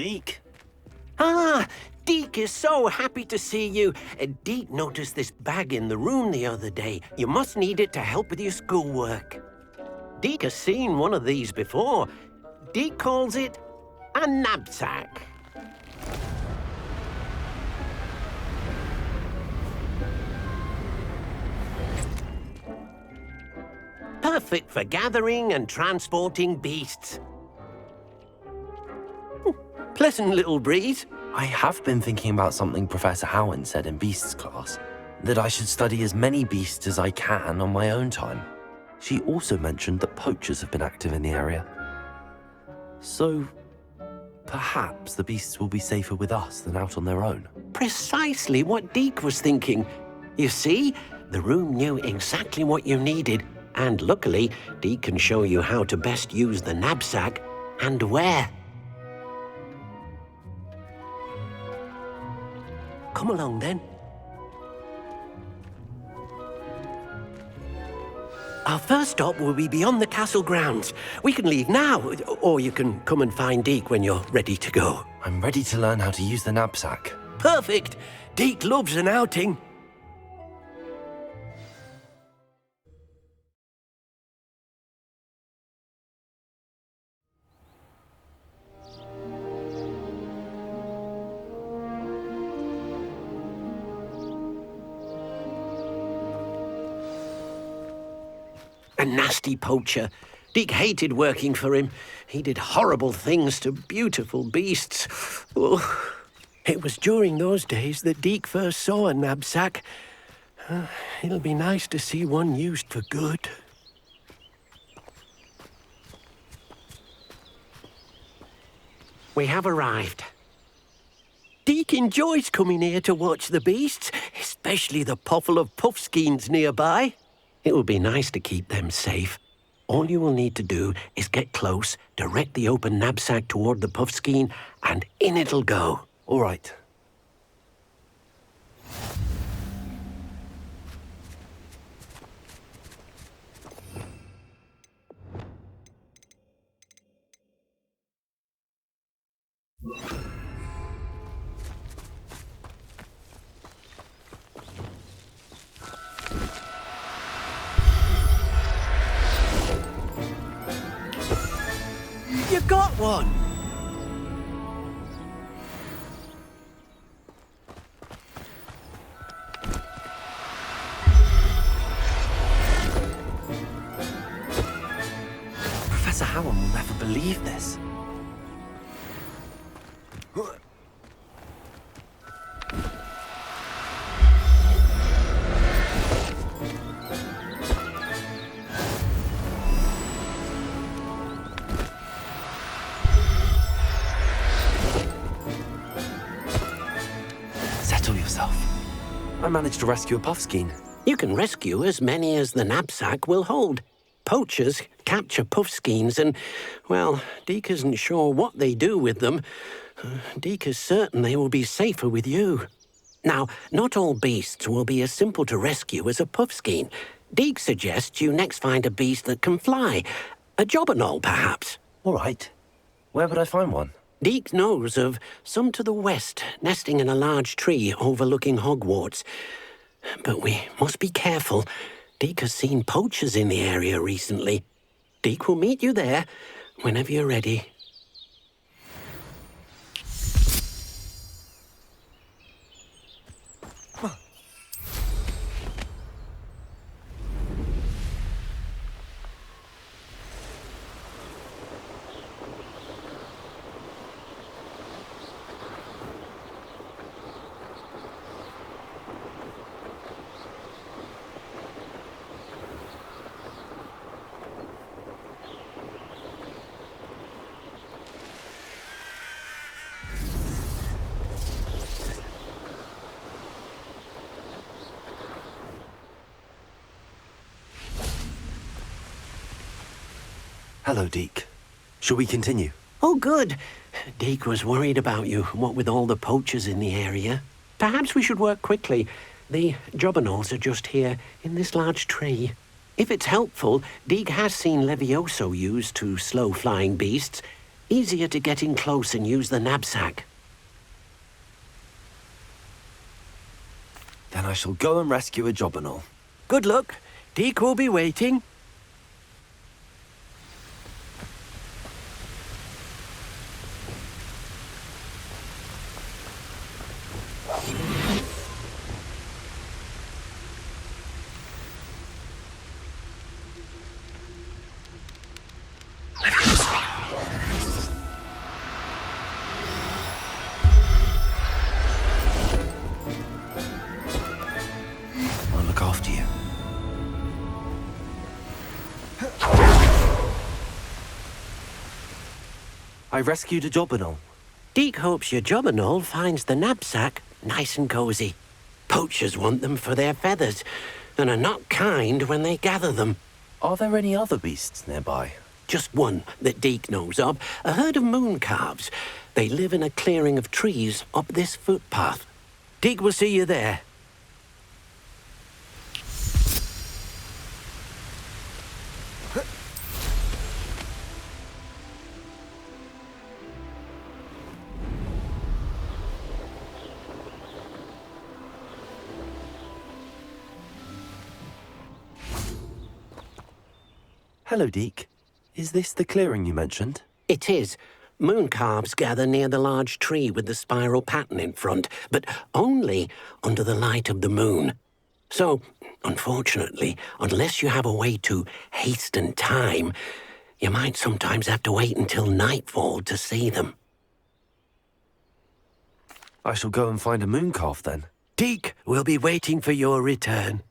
Deke. Ah, Deke is so happy to see you. Deke noticed this bag in the room the other day. You must need it to help with your schoolwork. Deke has seen one of these before. Deke calls it a knapsack. Perfect for gathering and transporting beasts. Pleasant little breeze. I have been thinking about something Professor Howard said in Beasts class, that I should study as many beasts as I can on my own time. She also mentioned that poachers have been active in the area. So, perhaps the beasts will be safer with us than out on their own. Precisely what Deke was thinking. You see, the room knew exactly what you needed, and luckily, Deke can show you how to best use the knapsack and where. Come along, then. Our first stop will be beyond the castle grounds. We can leave now, or you can come and find Deke when you're ready to go. I'm ready to learn how to use the knapsack. Perfect! Deke loves an outing. A nasty poacher. Deke hated working for him. He did horrible things to beautiful beasts. Oh. It was during those days that Deke first saw a knapsack. It'll be nice to see one used for good. We have arrived. Deke enjoys coming here to watch the beasts, especially the puffle of puffskeins nearby. It will be nice to keep them safe. All you will need to do is get close, direct the open knapsack toward the puffskein, and in it'll go. All right. You got one! Professor Howard will never believe this. Settle yourself. I managed to rescue a puffskein. You can rescue as many as the knapsack will hold. Poachers capture puffskeins and, well, Deke isn't sure what they do with them. Deke is certain they will be safer with you. Now, not all beasts will be as simple to rescue as a puffskein. Deke suggests you next find a beast that can fly. A jobberknoll, perhaps. All right. Where would I find one? Deke knows of some to the west, nesting in a large tree overlooking Hogwarts. But we must be careful. Deke has seen poachers in the area recently. Deke will meet you there whenever you're ready. Hello, Deke. Shall we continue? Oh, good. Deke was worried about you, what with all the poachers in the area. Perhaps we should work quickly. The jobberknolls are just here, in this large tree. If it's helpful, Deke has seen Levioso used to slow flying beasts. Easier to get in close and use the knapsack. Then I shall go and rescue a job and all. Good luck. Deke will be waiting. I'll look after you. I rescued a job and all. Deke hopes your jobberknoll finds the knapsack nice and cozy. Poachers want them for their feathers, and are not kind when they gather them. Are there any other beasts nearby? Just one that Deke knows of, a herd of moon calves. They live in a clearing of trees up this footpath. Deke will see you there. Hello, Deke. Is this the clearing you mentioned? It is. Moon calves gather near the large tree with the spiral pattern in front, but only under the light of the moon. So, unfortunately, unless you have a way to hasten time, you might sometimes have to wait until nightfall to see them. I shall go and find a moon calf then. Deke will be waiting for your return.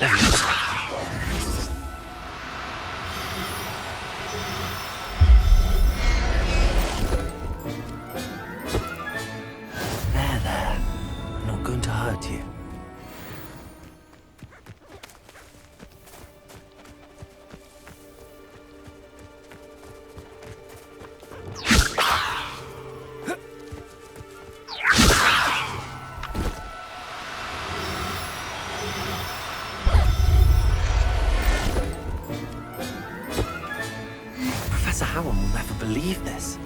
There. I'm not going to hurt you. Professor Howard will never believe this.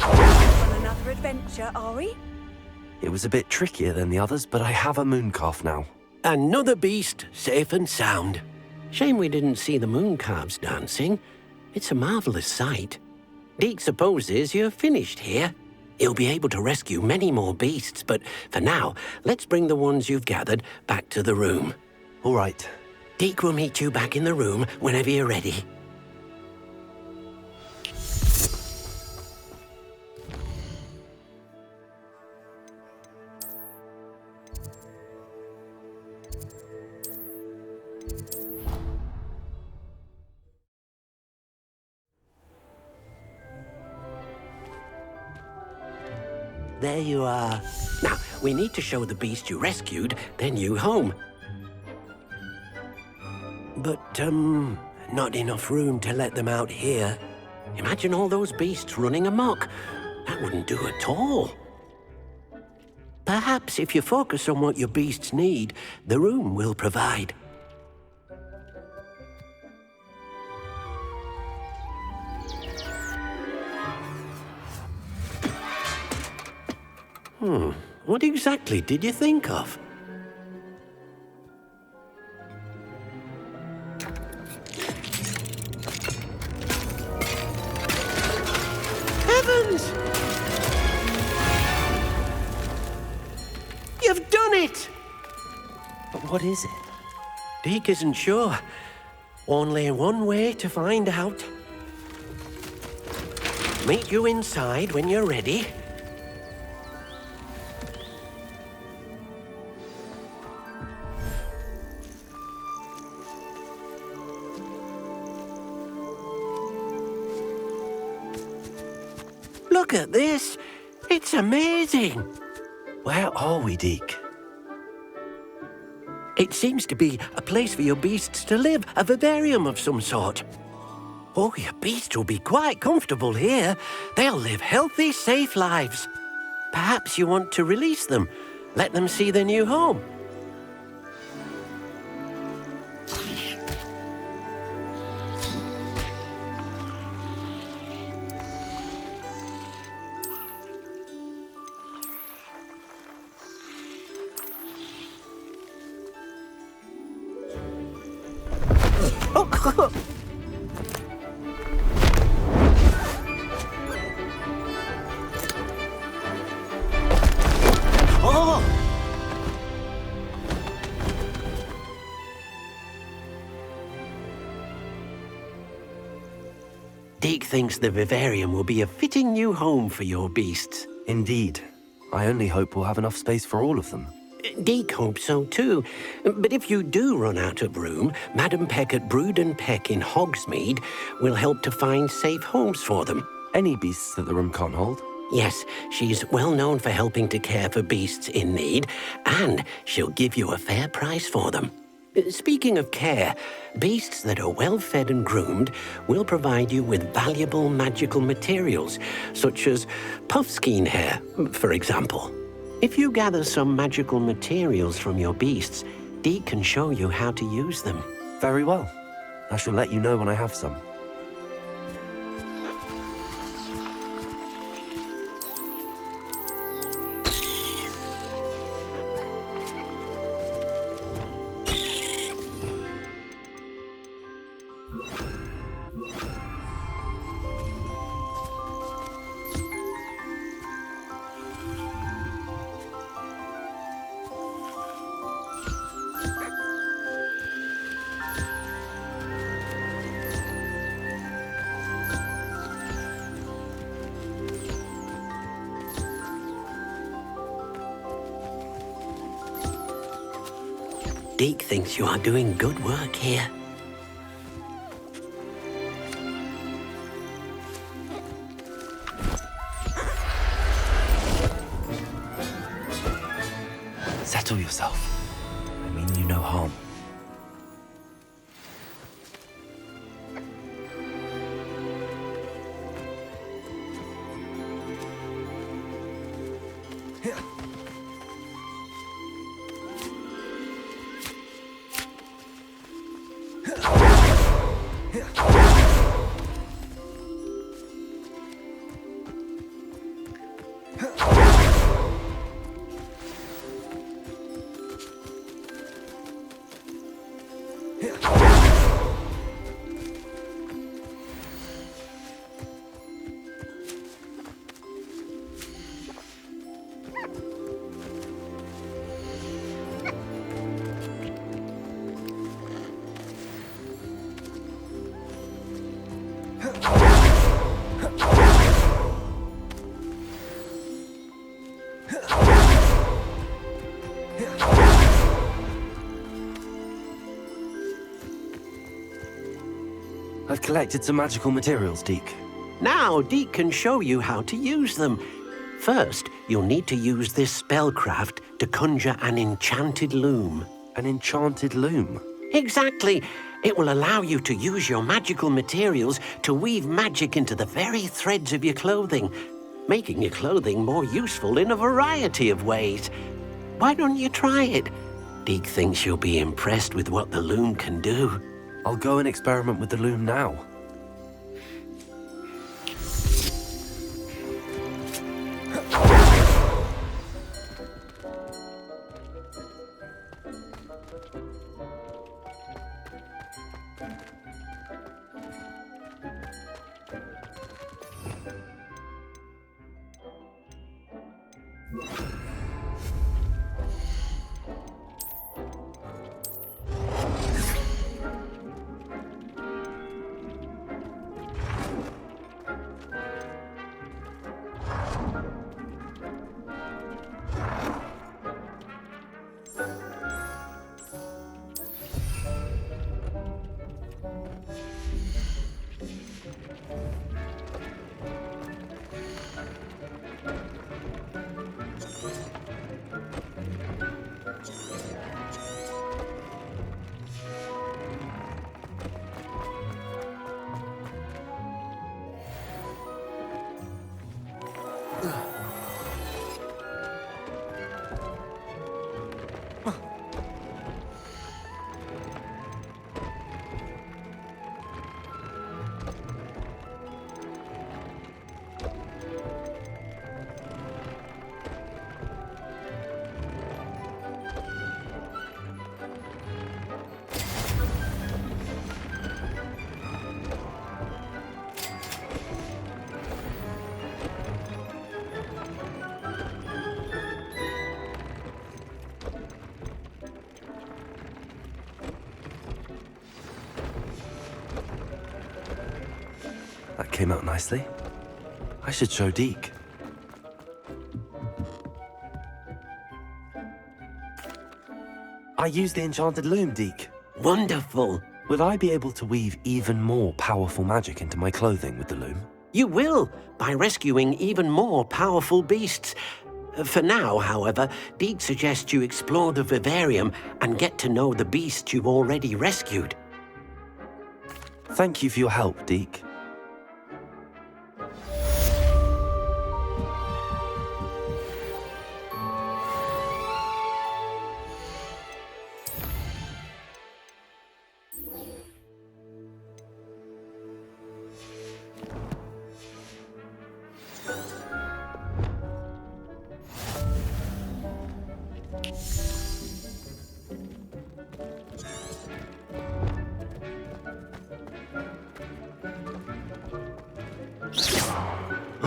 On another adventure, are we? It was a bit trickier than the others, but I have a moon calf now. Another beast, safe and sound. Shame we didn't see the moon calves dancing. It's a marvelous sight. Deke supposes you're finished here. He'll be able to rescue many more beasts, but for now, let's bring the ones you've gathered back to the room. All right. Deke will meet you back in the room whenever you're ready. There you are. Now, we need to show the beast you rescued their new home. But, not enough room to let them out here. Imagine all those beasts running amok. That wouldn't do at all. Perhaps if you focus on what your beasts need, the room will provide. What exactly did you think of? Heavens! You've done it! But what is it? Deke isn't sure. Only one way to find out. Meet you inside when you're ready. Look at this. It's amazing. Where are we, Deke? It seems to be a place for your beasts to live, a vivarium of some sort. Oh, your beasts will be quite comfortable here. They'll live healthy, safe lives. Perhaps you want to release them, let them see their new home. Deke thinks the vivarium will be a fitting new home for your beasts. Indeed. I only hope we'll have enough space for all of them. Deke hopes so too. But if you do run out of room, Madam Peck at Brood and Peck in Hogsmeade will help to find safe homes for them. Any beasts that the room can't hold? Yes, she's well known for helping to care for beasts in need, and she'll give you a fair price for them. Speaking of care, beasts that are well fed and groomed will provide you with valuable magical materials, such as puffskein hair, for example. If you gather some magical materials from your beasts, Deke can show you how to use them. Very well. I shall let you know when I have some. Deke thinks you are doing good work here. Settle yourself. I mean you no harm. I've collected some magical materials, Deke. Now Deke can show you how to use them. First, you'll need to use this spellcraft to conjure an enchanted loom. An enchanted loom? Exactly. It will allow you to use your magical materials to weave magic into the very threads of your clothing, making your clothing more useful in a variety of ways. Why don't you try it? Deke thinks you'll be impressed with what the loom can do. I'll go and experiment with the loom now. came out nicely. I should show Deke. I used the enchanted loom, Deke. Wonderful. Will I be able to weave even more powerful magic into my clothing with the loom? You will, by rescuing even more powerful beasts. For now, however, Deke suggests you explore the vivarium and get to know the beasts you've already rescued. Thank you for your help, Deke.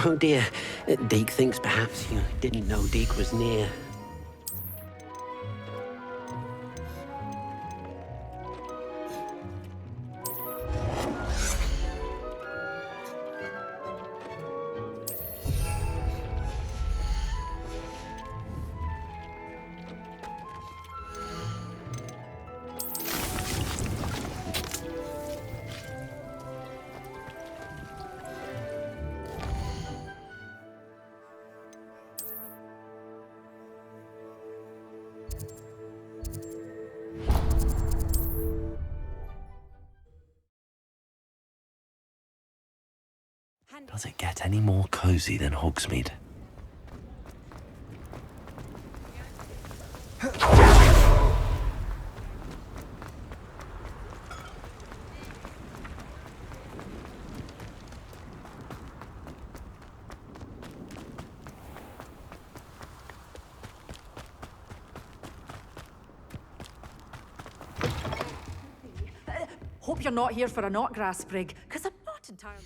Oh dear, Deke thinks perhaps you didn't know Deke was near. Does it get any more cozy than Hogsmeade? Hope you're not here for a knotgrass sprig, because I'm not entirely...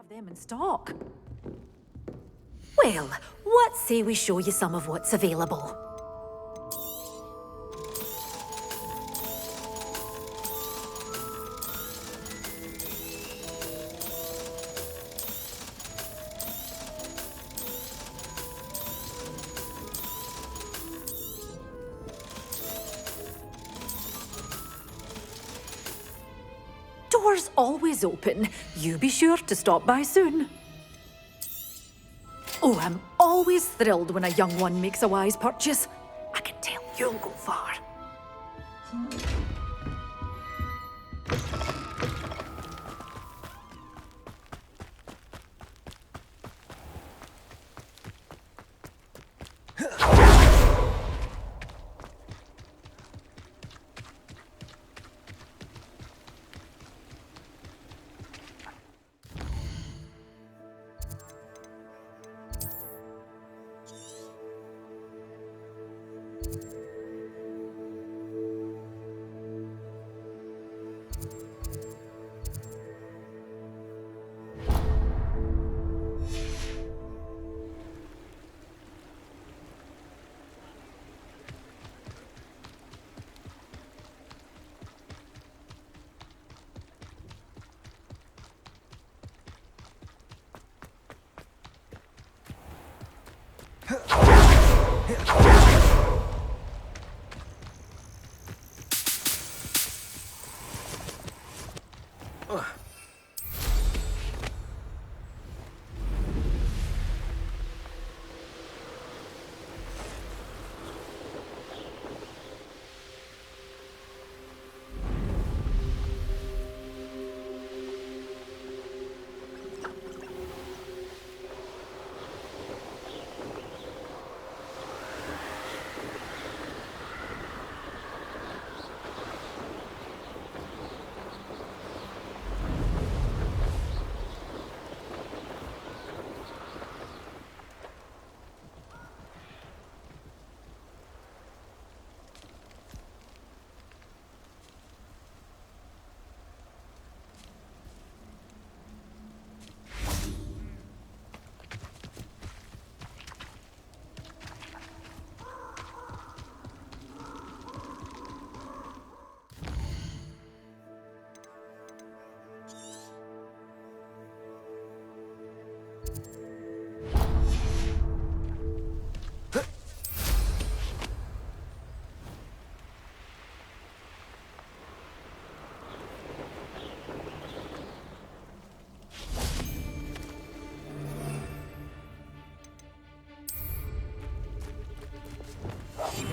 them in stock. Well, what say we show you some of what's available? Doors always open. You be sure to stop by soon. Oh, I'm always thrilled when a young one makes a wise purchase. I can tell you'll go far.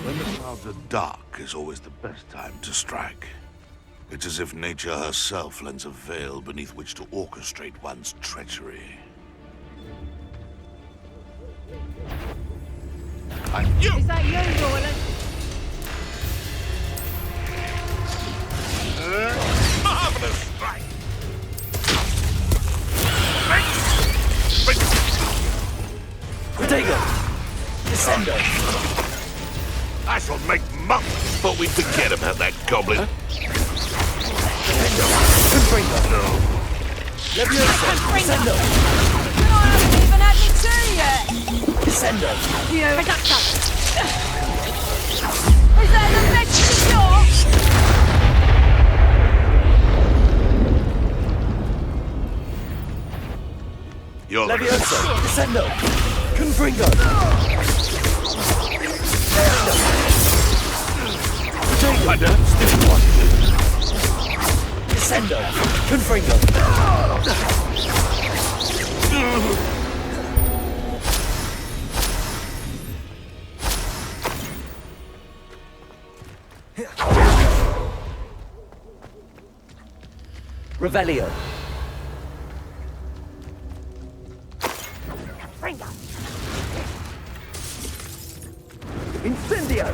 When the clouds are dark is always the best time to strike. It's as if nature herself lends a veil beneath which to orchestrate one's treachery. And you! Is that you, Roland? Marvelous strike! Protego! Descendo! I shall make monks! Thought we'd forget about that goblin. Confringo! No. Leviosa! Descendo! I haven't even had me tea yet. Descendo! Reductor! Is that the magic door? You're Leviosa! Descendo! Confringo! I don't still want to. Descendo! Confringo! Revelio! Incendio!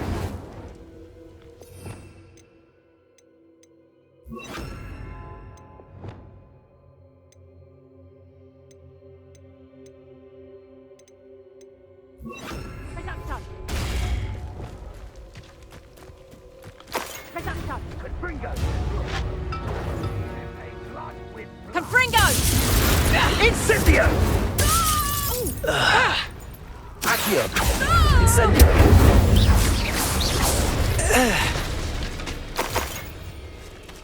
Reductor! Reductor! Confringo! Confringo! Incendio! Accio! Incendio!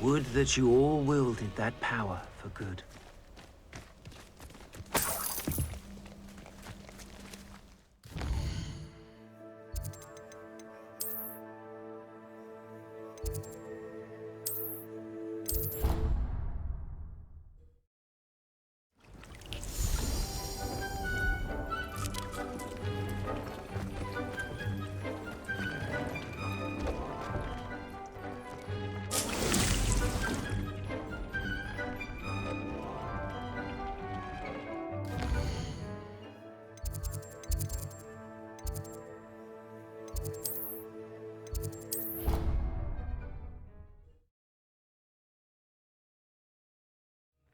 Would that you all wielded that power for good.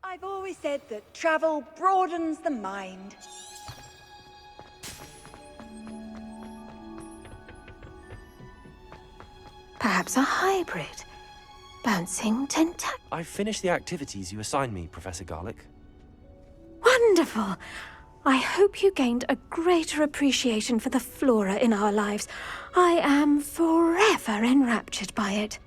I've always said that travel broadens the mind. Perhaps a hybrid. Bouncing tentac. I've finished the activities you assigned me, Professor Garlick. Wonderful! I hope you gained a greater appreciation for the flora in our lives. I am forever enraptured by it.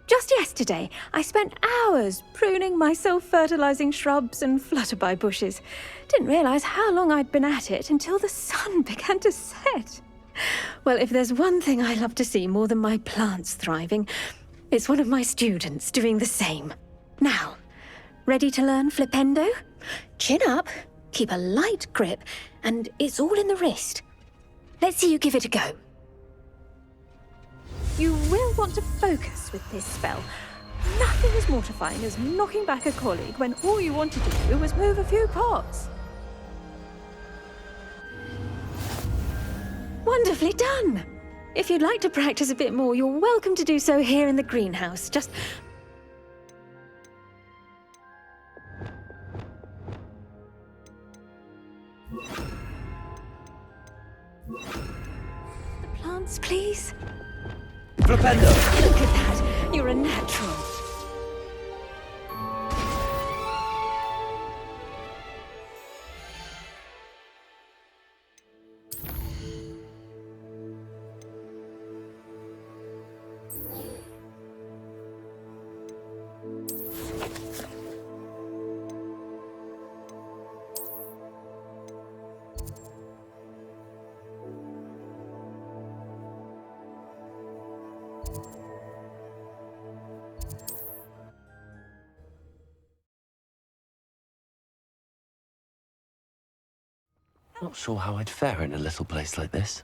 Just yesterday, I spent hours pruning my self-fertilizing shrubs and flutterby bushes. Didn't realize how long I'd been at it until the sun began to set. Well, if there's one thing I love to see more than my plants thriving, it's one of my students doing the same. Now, ready to learn flipendo? Chin up, keep a light grip, and it's all in the wrist. Let's see you give it a go. You will want to focus with this spell. Nothing as mortifying as knocking back a colleague when all you wanted to do was move a few pots. Wonderfully done! If you'd like to practice a bit more, you're welcome to do so here in the greenhouse. Just... The plants, please. Flipendo! Look at that! You're a natural. Not sure how I'd fare in a little place like this.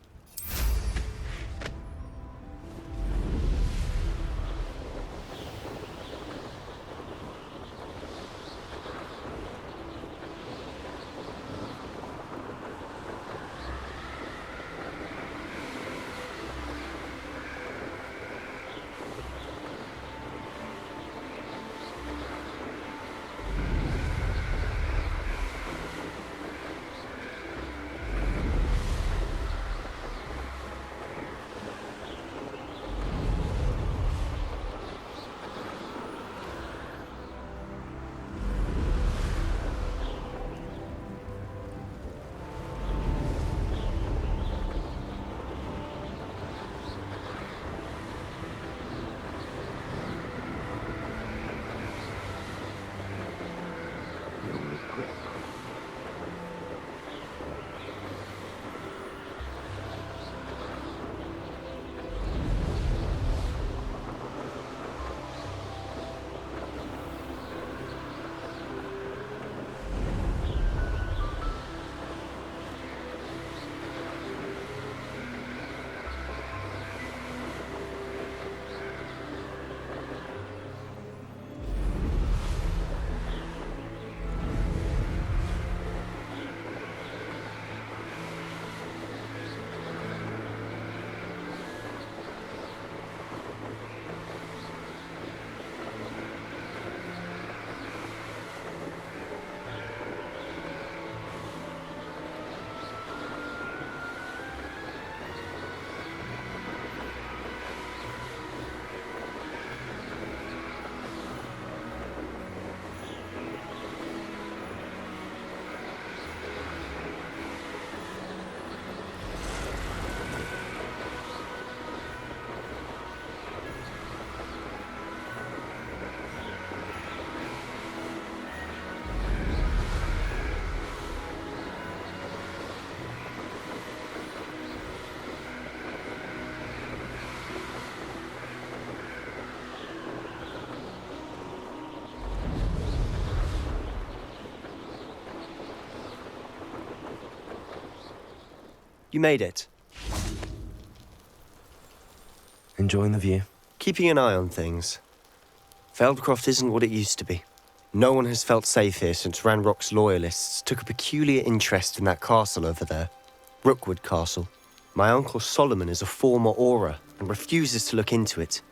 You made it. Enjoying the view? Keeping an eye on things. Feldcroft isn't what it used to be. No one has felt safe here since Ranrock's loyalists took a peculiar interest in that castle over there. Rookwood Castle. My uncle Solomon is a former Auror and refuses to look into it,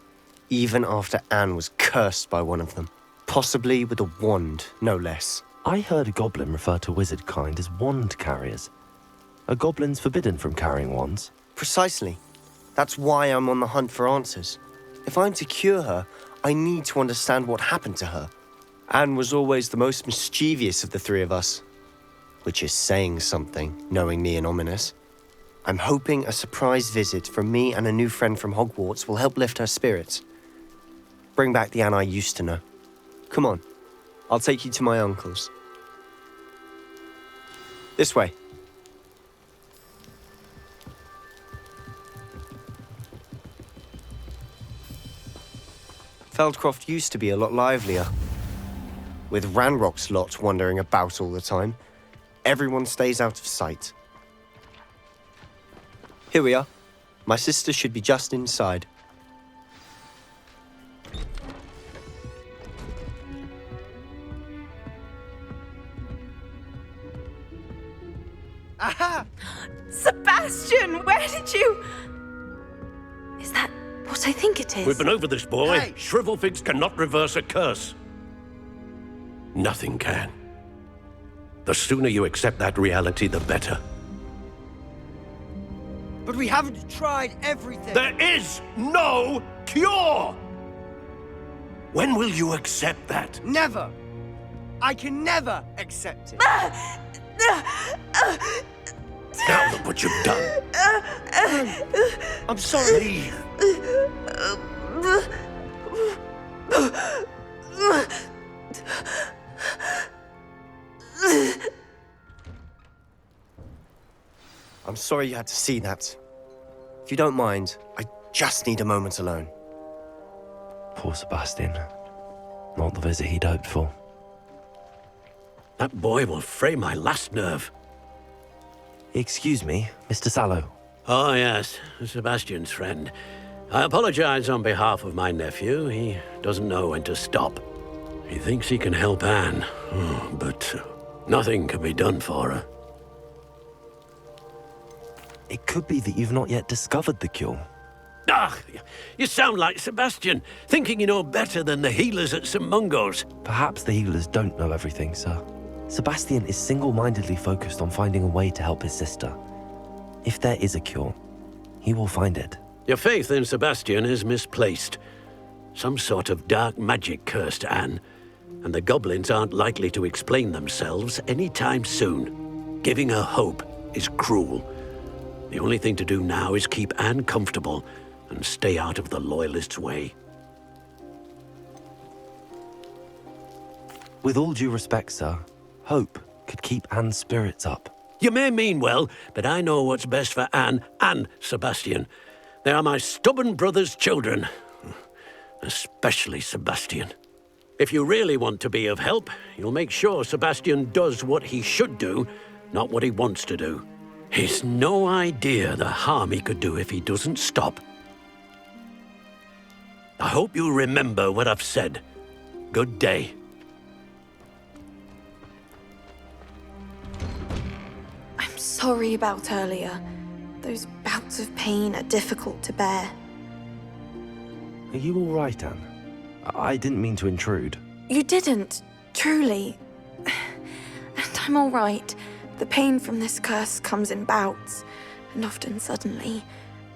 even after Anne was cursed by one of them. Possibly with a wand, no less. I heard a goblin refer to wizard kind as wand carriers. Are goblins forbidden from carrying wands? Precisely. That's why I'm on the hunt for answers. If I'm to cure her, I need to understand what happened to her. Anne was always the most mischievous of the three of us. Which is saying something, knowing me and Ominous. I'm hoping a surprise visit from me and a new friend from Hogwarts will help lift her spirits. Bring back the Anne I used to know. Come on, I'll take you to my uncle's. This way. Feldcroft used to be a lot livelier. With Ranrock's lot wandering about all the time, everyone stays out of sight. Here we are. My sister should be just inside. Aha! Sebastian, where did you... Is that what I think it is? We've been over this, boy. Hey! Shrivelfigs cannot reverse a curse. Nothing can. The sooner you accept that reality, the better. But we haven't tried everything. There is no cure! When will you accept that? Never. I can never accept it. Now look what you've done. I'm sorry. Leave. I'm sorry you had to see that. If you don't mind, I just need a moment alone. Poor Sebastian. Not the visit he'd hoped for. That boy will fray my last nerve. Excuse me, Mr. Sallow. Oh, yes, Sebastian's friend. I apologize on behalf of my nephew. He doesn't know when to stop. He thinks he can help Anne, but nothing can be done for her. It could be that you've not yet discovered the cure. Ah, you sound like Sebastian, thinking you know better than the healers at St. Mungo's. Perhaps the healers don't know everything, sir. Sebastian is single-mindedly focused on finding a way to help his sister. If there is a cure, he will find it. Your faith in Sebastian is misplaced. Some sort of dark magic cursed Anne, and the goblins aren't likely to explain themselves anytime soon. Giving her hope is cruel. The only thing to do now is keep Anne comfortable and stay out of the Loyalists' way. With all due respect, sir, hope could keep Anne's spirits up. You may mean well, but I know what's best for Anne and Sebastian. They are my stubborn brother's children. Especially Sebastian. If you really want to be of help, you'll make sure Sebastian does what he should do, not what he wants to do. He's no idea the harm he could do if he doesn't stop. I hope you remember what I've said. Good day. I'm sorry about earlier. Those bouts of pain are difficult to bear. Are you all right, Anne? I didn't mean to intrude. You didn't, truly. And I'm all right. The pain from this curse comes in bouts, and often suddenly.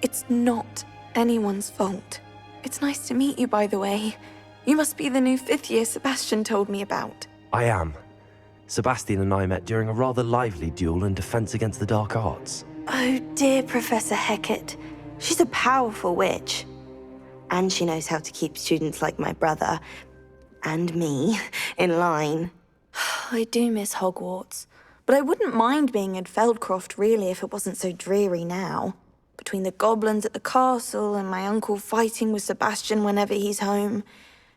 It's not anyone's fault. It's nice to meet you, by the way. You must be the new 5th year Sebastian told me about. I am. Sebastian and I met during a rather lively duel in defense against the dark arts. Oh, dear Professor Hecat. She's a powerful witch. And she knows how to keep students like my brother, and me, in line. I do miss Hogwarts. But I wouldn't mind being in Feldcroft, really, if it wasn't so dreary now. Between the goblins at the castle and my uncle fighting with Sebastian whenever he's home.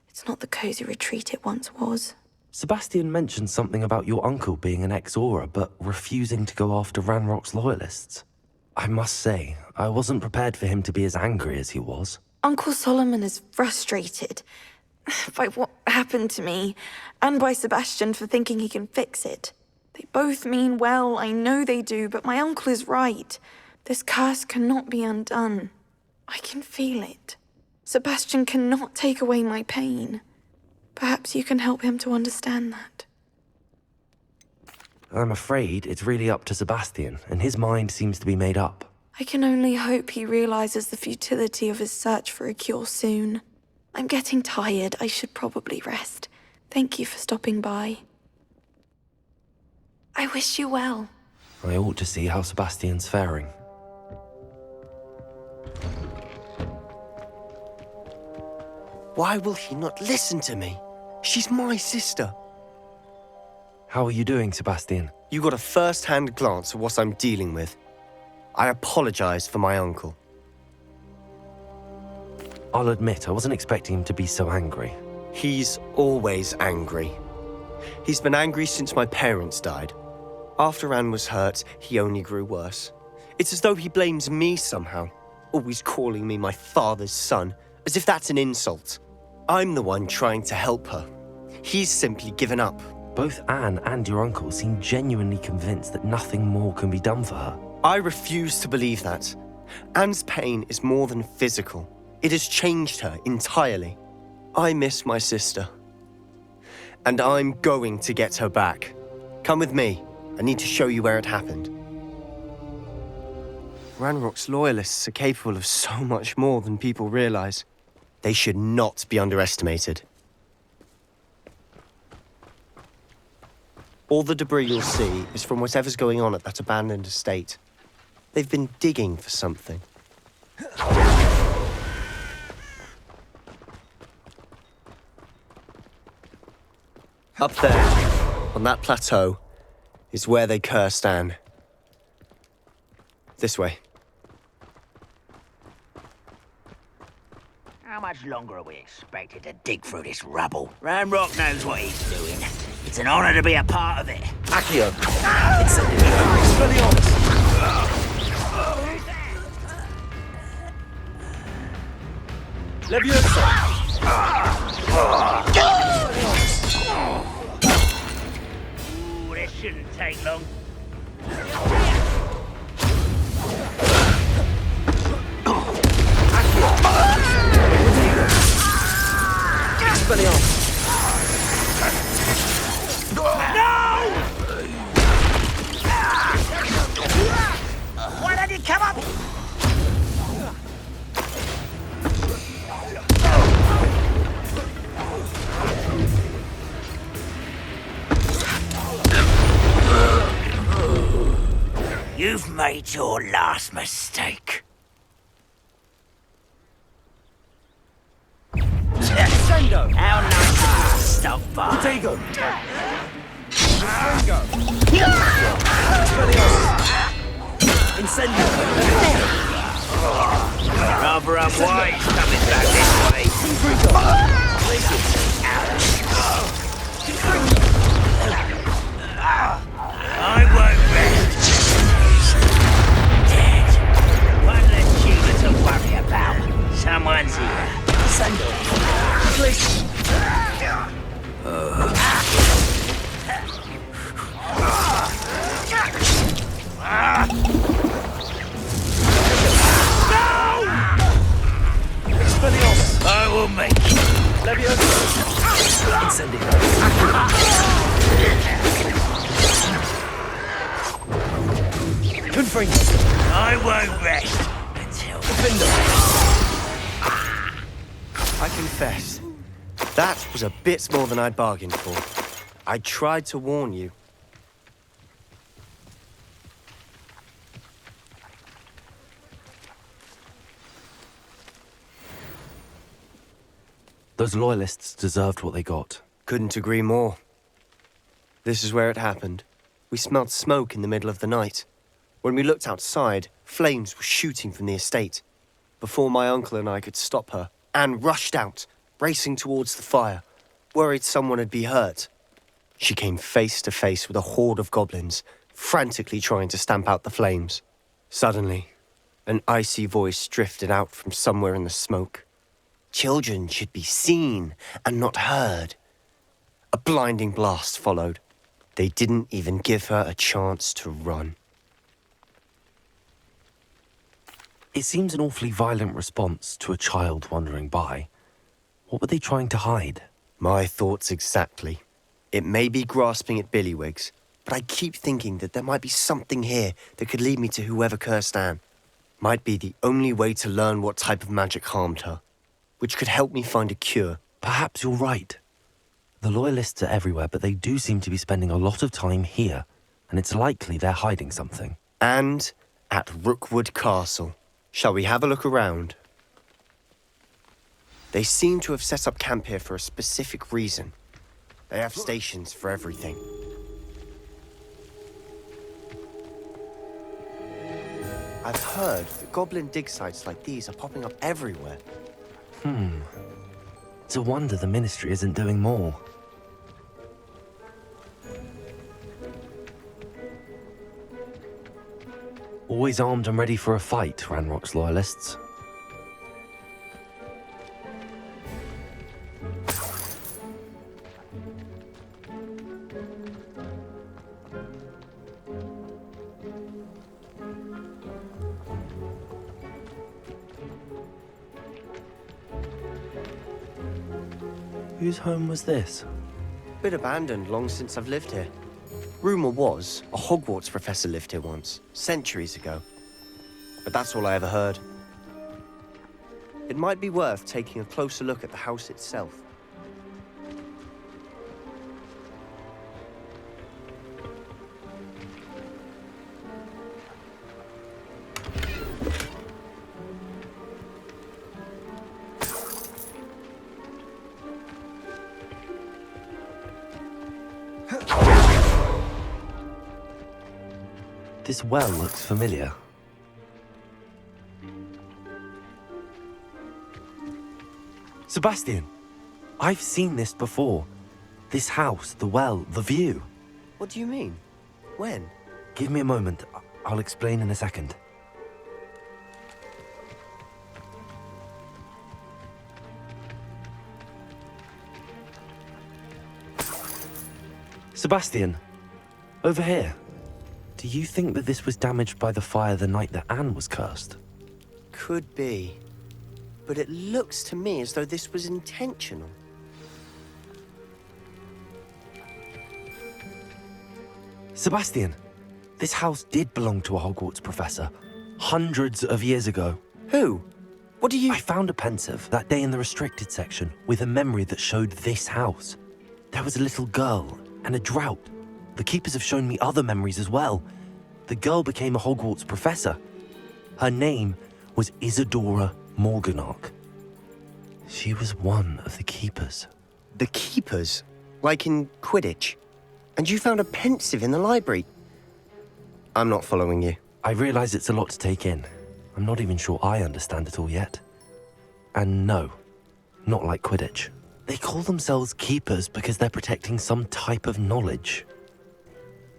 It's not the cozy retreat it once was. Sebastian mentioned something about your uncle being an ex-Auror, but refusing to go after Ranrock's loyalists. I must say, I wasn't prepared for him to be as angry as he was. Uncle Solomon is frustrated by what happened to me, and by Sebastian for thinking he can fix it. They both mean well, I know they do, but my uncle is right. This curse cannot be undone. I can feel it. Sebastian cannot take away my pain. Perhaps you can help him to understand that. I'm afraid it's really up to Sebastian, and his mind seems to be made up. I can only hope he realizes the futility of his search for a cure soon. I'm getting tired. I should probably rest. Thank you for stopping by. I wish you well. I ought to see how Sebastian's faring. Why will he not listen to me? She's my sister. How are you doing, Sebastian? You got a first-hand glance at what I'm dealing with. I apologize for my uncle. I'll admit, I wasn't expecting him to be so angry. He's always angry. He's been angry since my parents died. After Anne was hurt, he only grew worse. It's as though he blames me somehow, always calling me my father's son, as if that's an insult. I'm the one trying to help her. He's simply given up. Both Anne and your uncle seem genuinely convinced that nothing more can be done for her. I refuse to believe that. Anne's pain is more than physical. It has changed her entirely. I miss my sister. And I'm going to get her back. Come with me. I need to show you where it happened. Ranrock's loyalists are capable of so much more than people realize. They should not be underestimated. All the debris you'll see is from whatever's going on at that abandoned estate. They've been digging for something. Up there, on that plateau, is where they cursed Anne. This way. How much longer are we expected to dig through this rubble? Ranrock knows what he's doing. It's an honor to be a part of it. Accio! Ooh, this shouldn't take long. Why don't you come up? You've made your last mistake. Sendo! How nice stop by. Potato! Incendio! Rather unwise coming back this way. I won't rest. Dead. One less human to worry about. Someone's here. Sendo! Please! I will make it. Incendio! Confringo! I won't rest until... I confess, that was a bit more than I'd bargained for. I tried to warn you. Those loyalists deserved what they got. Couldn't agree more. This is where it happened. We smelled smoke in the middle of the night. When we looked outside, flames were shooting from the estate. Before my uncle and I could stop her, Anne rushed out, racing towards the fire, worried someone would be hurt. She came face to face with a horde of goblins, frantically trying to stamp out the flames. Suddenly, an icy voice drifted out from somewhere in the smoke. Children should be seen and not heard. A blinding blast followed. They didn't even give her a chance to run. It seems an awfully violent response to a child wandering by. What were they trying to hide? My thoughts exactly. It may be grasping at Billywigs, but I keep thinking that there might be something here that could lead me to whoever cursed Anne. Might be the only way to learn what type of magic harmed her, which could help me find a cure. Perhaps you're right. The Loyalists are everywhere, but they do seem to be spending a lot of time here, and it's likely they're hiding something. And at Rookwood Castle. Shall we have a look around? They seem to have set up camp here for a specific reason. They have stations for everything. I've heard that goblin dig sites like these are popping up everywhere. It's a wonder the Ministry isn't doing more. Always armed and ready for a fight, Ranrock's Loyalists. Whose home was this? Been abandoned long since I've lived here. Rumour was a Hogwarts professor lived here once, centuries ago. But that's all I ever heard. It might be worth taking a closer look at the house itself. This well looks familiar. Sebastian! I've seen this before. This house, the well, the view. What do you mean? When? Give me a moment. I'll explain in a second. Sebastian, over here. Do you think that this was damaged by the fire the night that Anne was cursed? Could be. But it looks to me as though this was intentional. Sebastian, this house did belong to a Hogwarts professor, hundreds of years ago. Who? What do you... I found a pensive that day in the restricted section with a memory that showed this house. There was a little girl and a drought. The keepers have shown me other memories as well. The girl became a Hogwarts professor. Her name was Isadora Morganach. She was one of the keepers. The keepers? Like in Quidditch? And you found a pensive in the library? I'm not following you. I realize it's a lot to take in. I'm not even sure I understand it all yet. And no, not like Quidditch. They call themselves keepers because they're protecting some type of knowledge.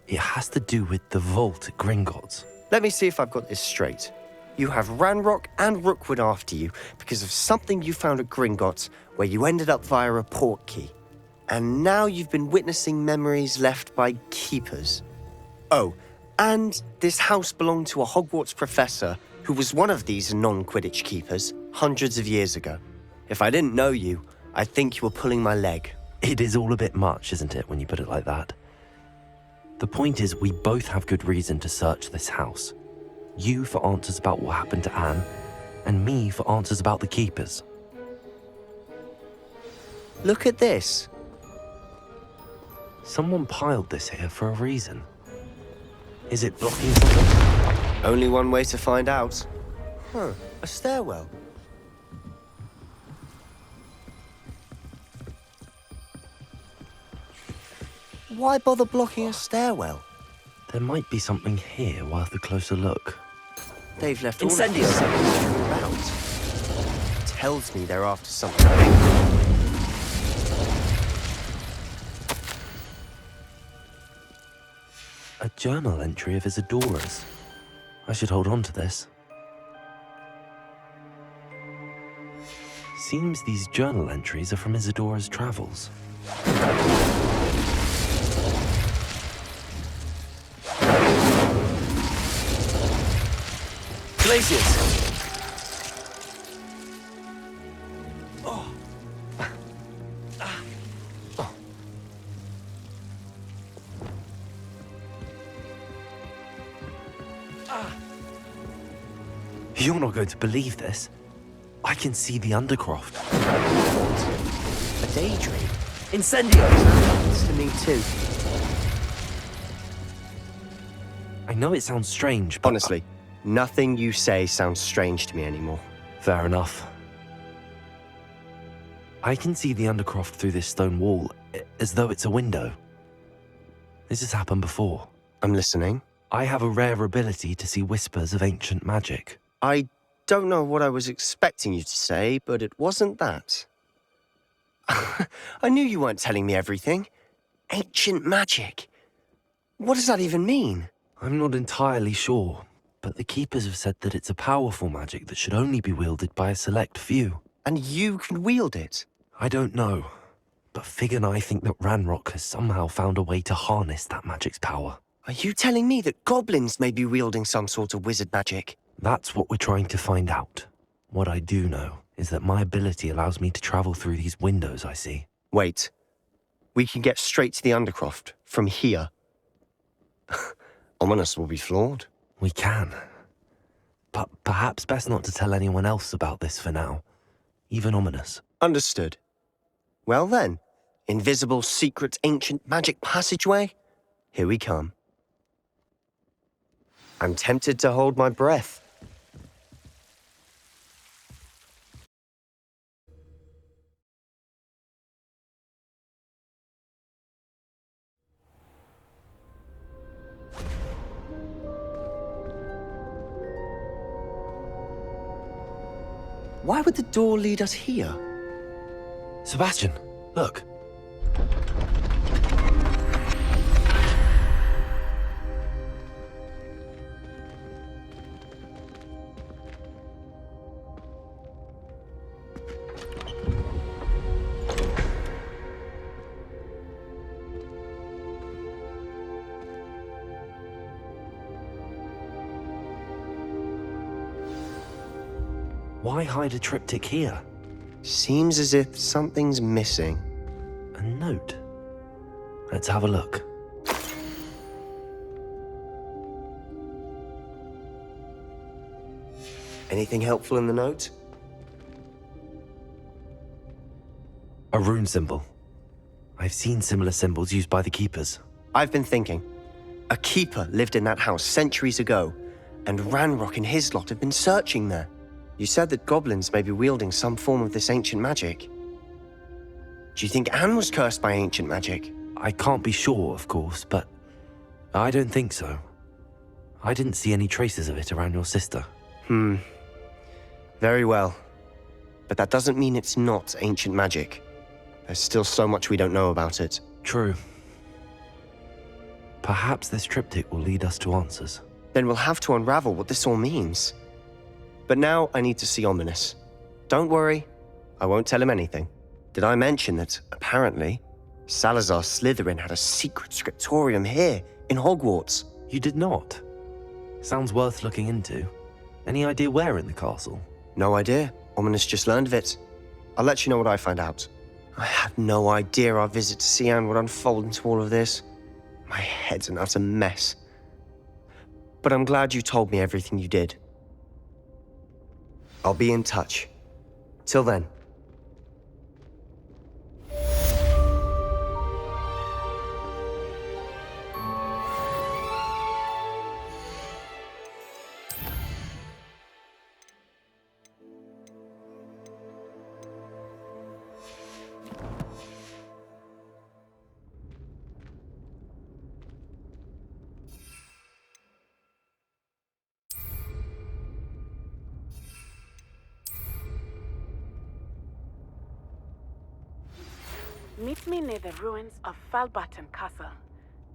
It has to do with the vault at Gringotts. Let me see if I've got this straight. You have Ranrock and Rookwood after you because of something you found at Gringotts where you ended up via a port key. And now you've been witnessing memories left by keepers. Oh, and this house belonged to a Hogwarts professor who was one of these non-Quidditch keepers hundreds of years ago. If I didn't know you, I'd think you were pulling my leg. It is all a bit much, isn't it, when you put it like that? The point is, we both have good reason to search this house. You for answers about what happened to Anne, and me for answers about the keepers. Look at this. Someone piled this here for a reason. Is it blocking something? Only one way to find out. A stairwell. Why bother blocking a stairwell? There might be something here worth a closer look. They've left all of Incendio. these about. Tells me they're after something. A journal entry of Isadora's. I should hold on to this. Seems these journal entries are from Isadora's travels. Glacius! You're not going to believe this. I can see the Undercroft. A daydream? Incendio! It's to me too. I know it sounds strange, but... Honestly, nothing you say sounds strange to me anymore. Fair enough. I can see the Undercroft through this stone wall, as though it's a window. This has happened before. I'm listening. I have a rare ability to see whispers of ancient magic. I don't know what I was expecting you to say, but it wasn't that. I knew you weren't telling me everything. Ancient magic. What does that even mean? I'm not entirely sure, but the Keepers have said that it's a powerful magic that should only be wielded by a select few. And you can wield it? I don't know, but Fig and I think that Ranrock has somehow found a way to harness that magic's power. Are you telling me that goblins may be wielding some sort of wizard magic? That's what we're trying to find out. What I do know is that my ability allows me to travel through these windows I see. Wait. We can get straight to the Undercroft from here. Ominous will be flawed. We can. But perhaps best not to tell anyone else about this for now. Even Ominous. Understood. Well then, invisible, secret, ancient magic passageway? Here we come. I'm tempted to hold my breath. Why would the door lead us here? Sebastian, look. Why hide a triptych here? Seems as if something's missing. A note. Let's have a look. Anything helpful in the note? A rune symbol. I've seen similar symbols used by the Keepers. I've been thinking. A keeper lived in that house centuries ago, and Ranrock and his lot have been searching there. You said that goblins may be wielding some form of this ancient magic. Do you think Anne was cursed by ancient magic? I can't be sure, of course, but I don't think so. I didn't see any traces of it around your sister. Very well. But that doesn't mean it's not ancient magic. There's still so much we don't know about it. True. Perhaps this triptych will lead us to answers. Then we'll have to unravel what this all means. But now I need to see Ominous. Don't worry, I won't tell him anything. Did I mention that, apparently, Salazar Slytherin had a secret scriptorium here, in Hogwarts? You did not? Sounds worth looking into. Any idea where in the castle? No idea. Ominous just learned of it. I'll let you know what I find out. I had no idea our visit to Sian would unfold into all of this. My head's an utter mess. But I'm glad you told me everything you did. I'll be in touch. Till then. Meet me near the ruins of Falbaton Castle.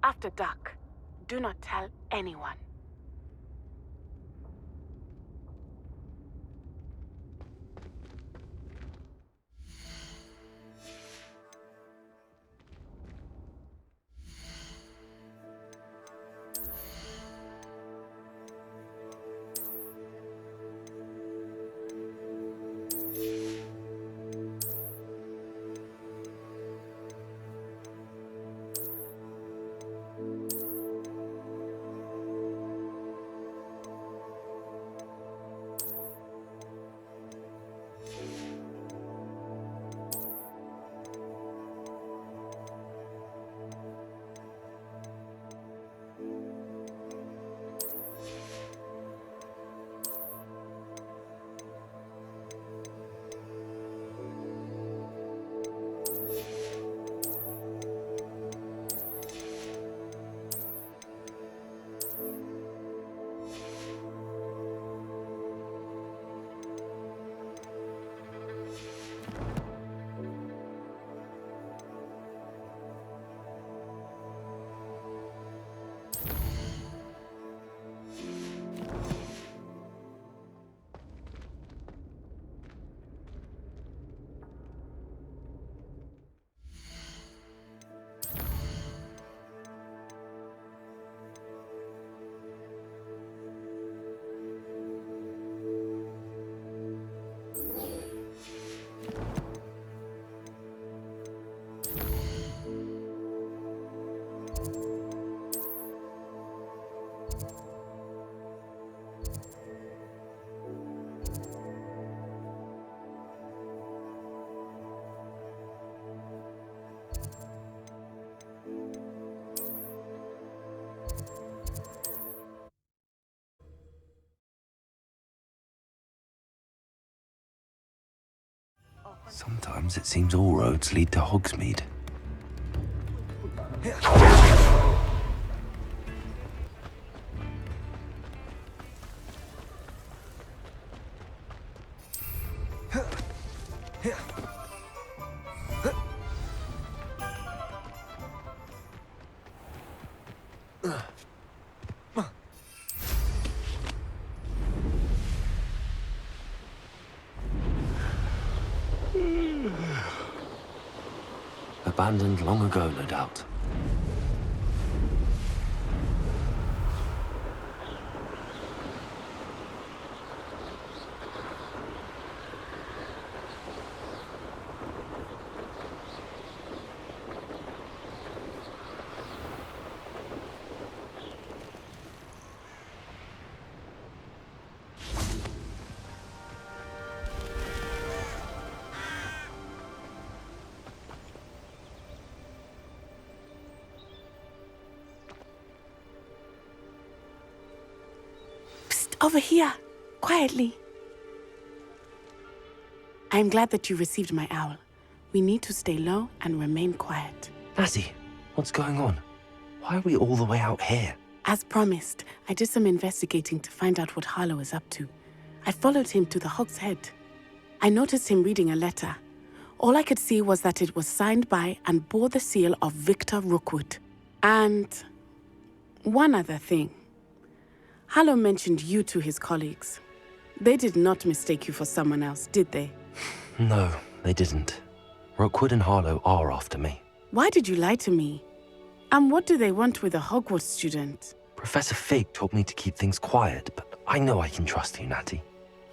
After dark. Do not tell anyone. Sometimes it seems all roads lead to Hogsmeade. Abandoned long ago, no doubt. Over here, quietly. I'm glad that you received my owl. We need to stay low and remain quiet. Natty, what's going on? Why are we all the way out here? As promised, I did some investigating to find out what Harlow is up to. I followed him to the Hog's Head. I noticed him reading a letter. All I could see was that it was signed by and bore the seal of Victor Rookwood. And one other thing. Harlow mentioned you to his colleagues. They did not mistake you for someone else, did they? No, they didn't. Rookwood and Harlow are after me. Why did you lie to me? And what do they want with a Hogwarts student? Professor Fig told me to keep things quiet, but I know I can trust you, Natty.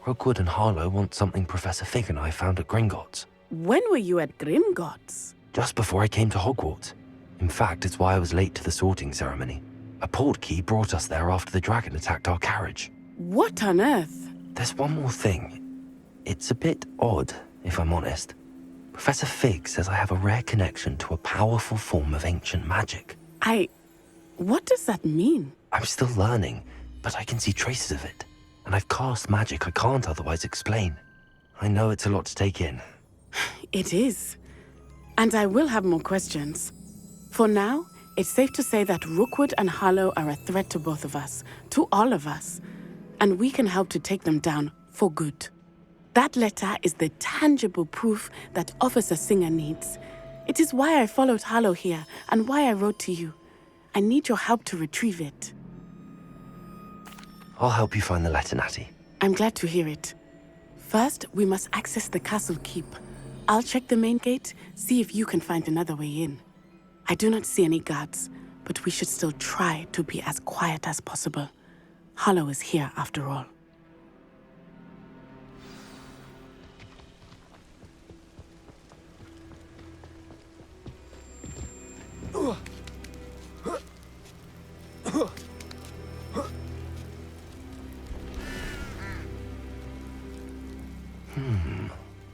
Rookwood and Harlow want something Professor Fig and I found at Gringotts. When were you at Gringotts? Just before I came to Hogwarts. In fact, it's why I was late to the sorting ceremony. A portkey brought us there after the dragon attacked our carriage. What on earth? There's one more thing. It's a bit odd, if I'm honest. Professor Fig says I have a rare connection to a powerful form of ancient magic. What does that mean? I'm still learning, but I can see traces of it. And I've cast magic I can't otherwise explain. I know it's a lot to take in. It is. And I will have more questions. For now, it's safe to say that Rookwood and Harlow are a threat to both of us, to all of us. And we can help to take them down for good. That letter is the tangible proof that Officer Singer needs. It is why I followed Harlow here and why I wrote to you. I need your help to retrieve it. I'll help you find the letter, Natty. I'm glad to hear it. First, we must access the castle keep. I'll check the main gate, see if you can find another way in. I do not see any guards, but we should still try to be as quiet as possible. Harlow is here after all.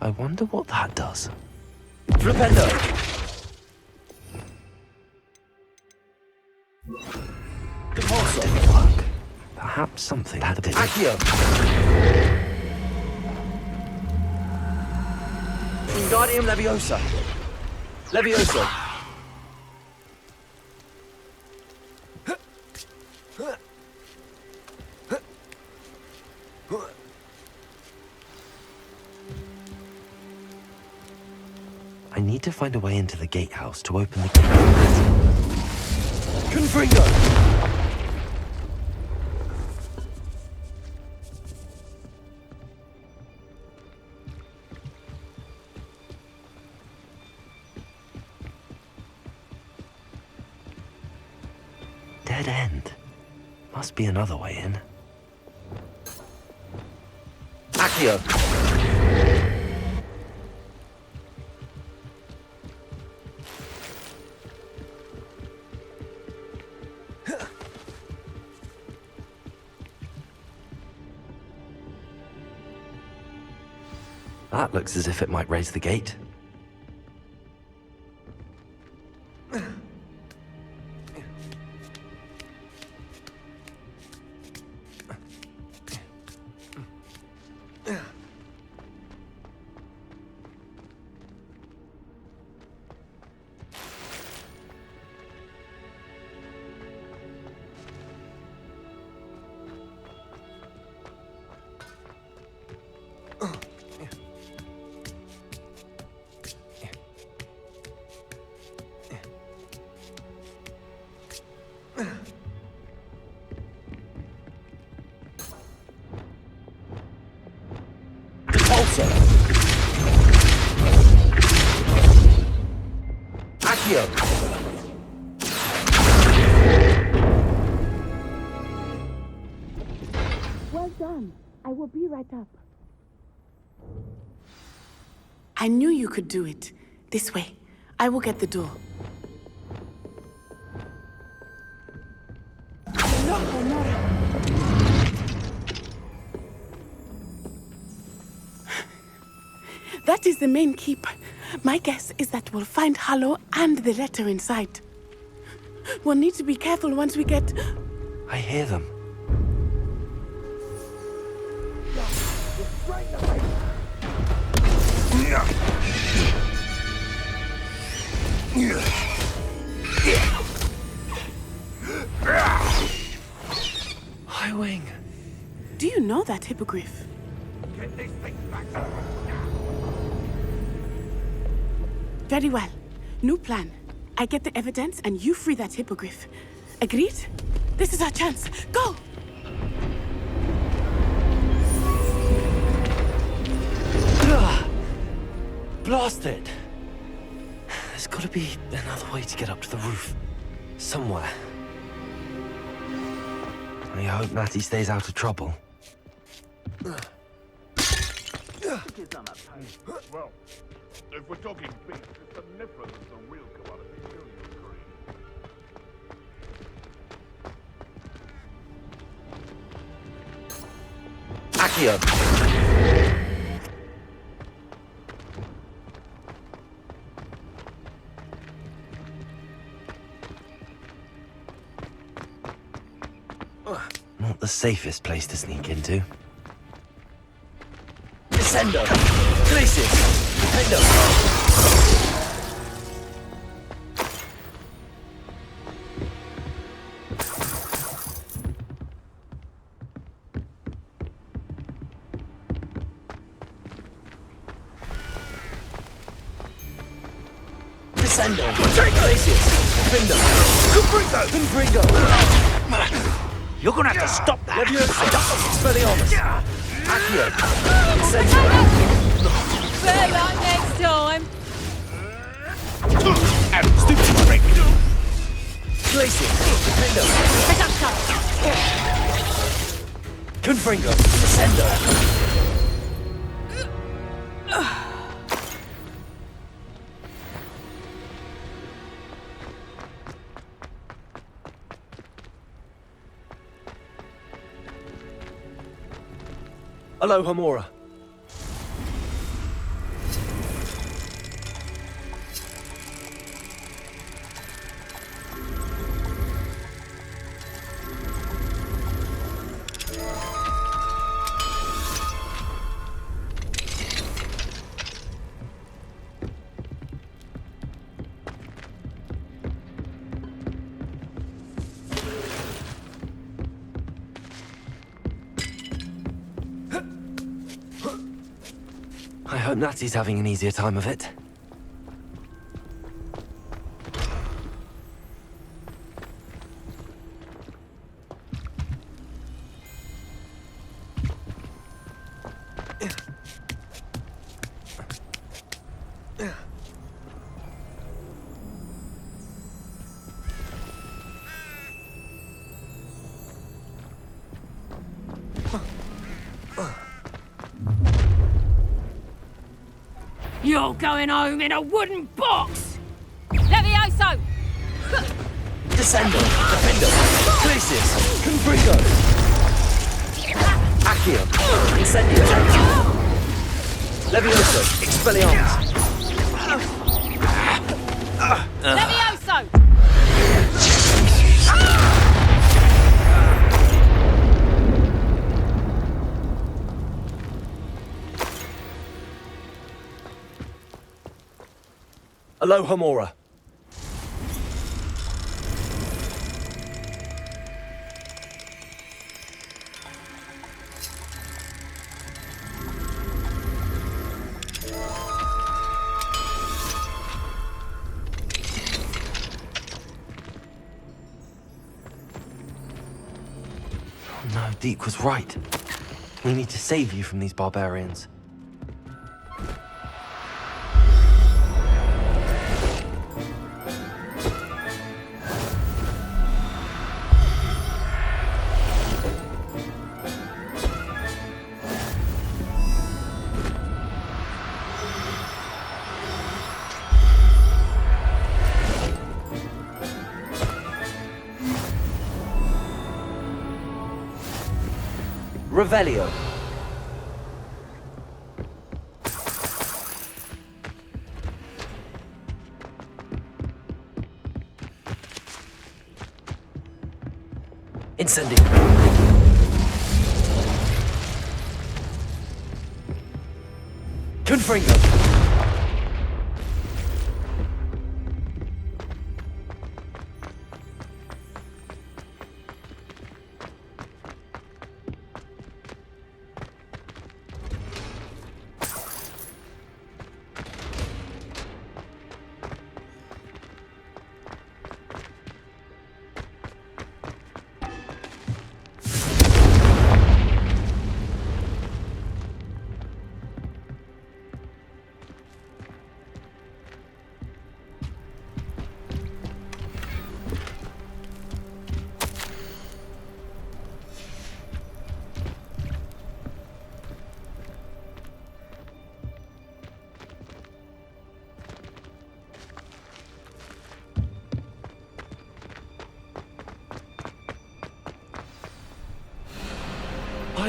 I wonder what that does. Flipendo! Didn't work. Perhaps something had a bit Accio! Wingardium Leviosa! Leviosa! I need to find a way into the gatehouse to open the gate. Confringo! Dead end. Must be another way in. Accio! That looks as if it might raise the gate. Accio! Well done. I will be right up. I knew you could do it. This way. I will get the door. That is the main keep. My guess is that we'll find Hollow and the letter inside. We'll need to be careful once we get... I hear them. High Wing. Do you know that hippogriff? Get this thing back. Very well. New plan. I get the evidence and you free that hippogriff. Agreed? This is our chance. Go! Blast it! There's gotta be another way to get up to the roof. Somewhere. I hope Natty stays out of trouble. Well, if we're talking beef, it's the nipper that's the real commodity. Do you agree? Accio! Not the safest place to sneak into. Descendo! Glacius! Descendo! Descendo! Glacius! Findo! Confringo! You're gonna have to stop that. Expelliarmus! Accio! Incendio! Better luck next time. And stupid break. Glacius! Findo! Confringo! Descendo! Aloha Mora. I hope Natty's having an easier time of it. You're going home in a wooden box! Levioso! Descendo! Defendo! Glacius! Confringo! Accio! Incendio! Levioso! Expelliarmus! Levioso! Aloha Mora. No, Deke was right. We need to save you from these barbarians. Revelio. Incendio. Confringo.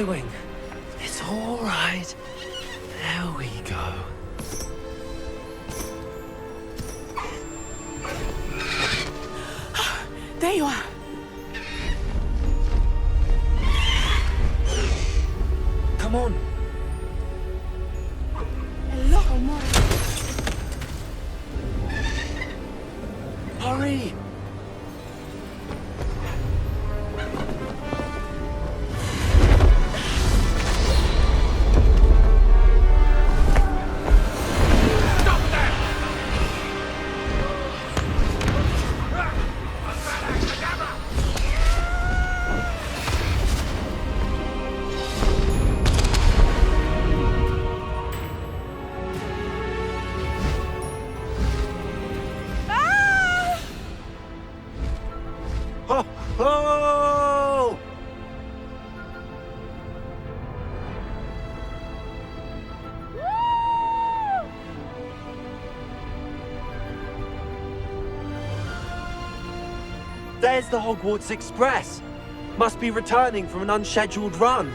Wing. It's all right. There we go. There you are. Come on. Hello, more. Hurry. There's the Hogwarts Express. Must be returning from an unscheduled run.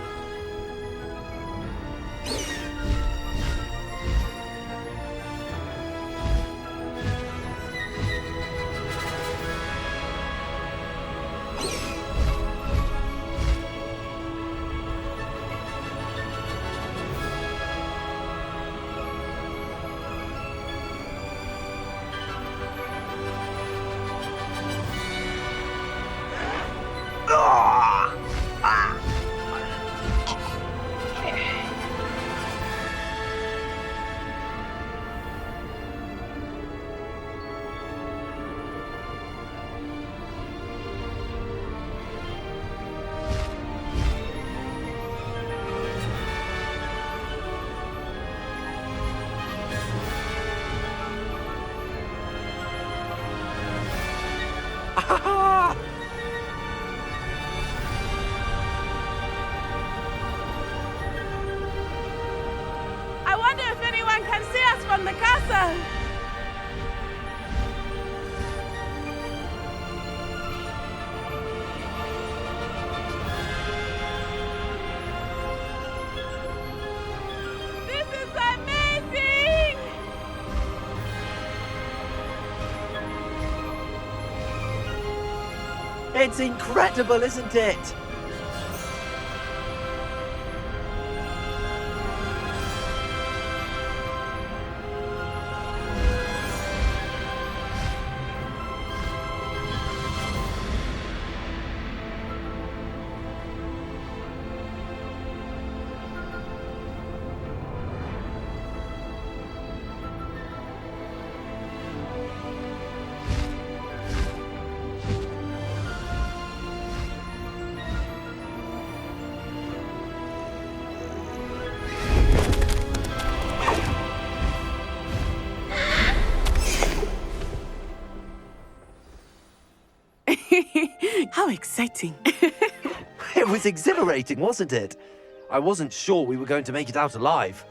I wonder if anyone can see us from the castle. This is amazing! It's incredible, isn't it? How exciting. It was exhilarating, wasn't it? I wasn't sure we were going to make it out alive.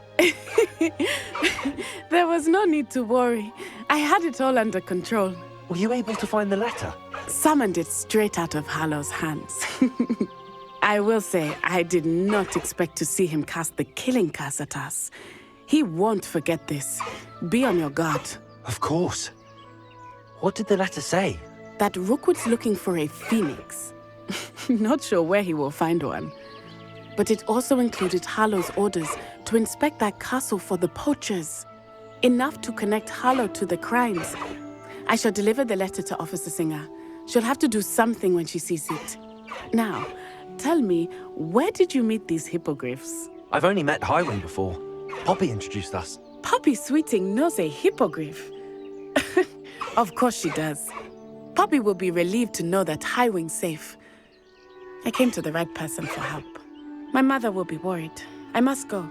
There was no need to worry. I had it all under control. Were you able to find the letter? Summoned it straight out of Hallow's hands. I will say, I did not expect to see him cast the killing curse at us. He won't forget this. Be on your guard. Of course. What did the letter say? That Rookwood's looking for a phoenix. Not sure where he will find one. But it also included Harlow's orders to inspect that castle for the poachers. Enough to connect Harlow to the crimes. I shall deliver the letter to Officer Singer. She'll have to do something when she sees it. Now, tell me, where did you meet these hippogriffs? I've only met Highwing before. Poppy introduced us. Poppy Sweeting knows a hippogriff. Of course she does. Poppy will be relieved to know that Highwing's safe. I came to the right person for help. My mother will be worried. I must go.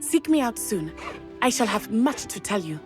Seek me out soon. I shall have much to tell you.